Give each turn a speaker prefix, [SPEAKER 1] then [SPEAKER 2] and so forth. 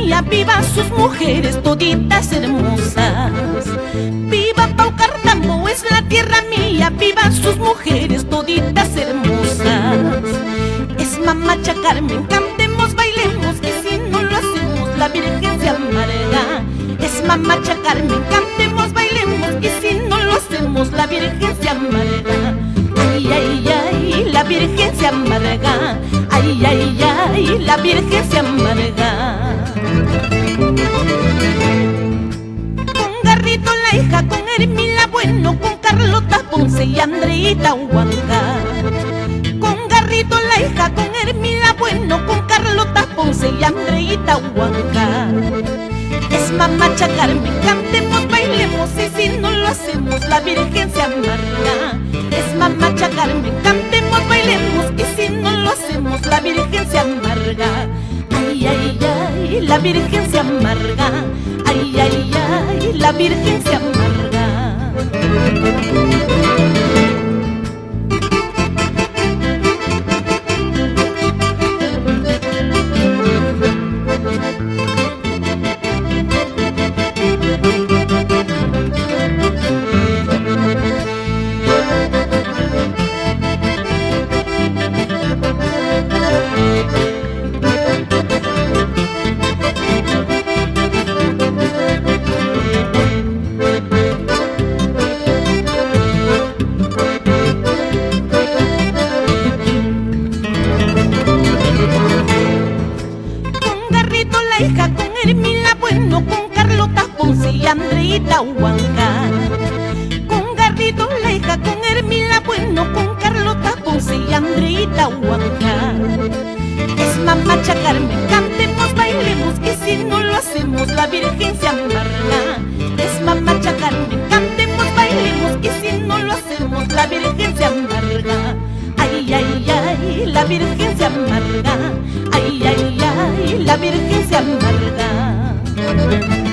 [SPEAKER 1] mía, vivan sus mujeres toditas hermosas. Viva Paucartambo, es la tierra mía, vivan sus mujeres toditas hermosas. Es Mamacha Carmen, cantemos, bailemos, y si no lo hacemos la Virgen se amarga. Es Mamacha Carmen, cantemos, bailemos, y si no lo hacemos la Virgen se amarga. Ay, ay, ay, la Virgen se amarga. Ay, ay, ay, la Virgen se amarga. Con Garrito la hija, con Hermila Bueno, con Carlota Ponce y Andreita Huanca. Con Garrito la hija, con Hermila Bueno, con Carlota Ponce y Andreita Huanca. Es Mamacha Carmen, cantemos, bailemos, y si no lo hacemos la Virgen se amarga. Es Mamacha Carmen, cantemos, bailemos, y si no lo hacemos la Virgen se amarga. Ay, ay, ay, la Virgen se amarga. Ay, ay, ay, la Virgen se amarga. Con Hermila Bueno, con Carlota Ponce y Andreita Huanca. Con Garrito la hija, con Hermila Bueno, con Carlota Ponce y Andreita Huanca. Es Mamacha Carmen, cantemos, bailemos, y si no lo hacemos la Virgen se amarga. Es Mamacha Carmen, cantemos, bailemos, y si no lo hacemos la Virgen se amarga. Ay, ay, ay, la Virgen se amarga. Ay, ay, ay, la Virgen se amarga.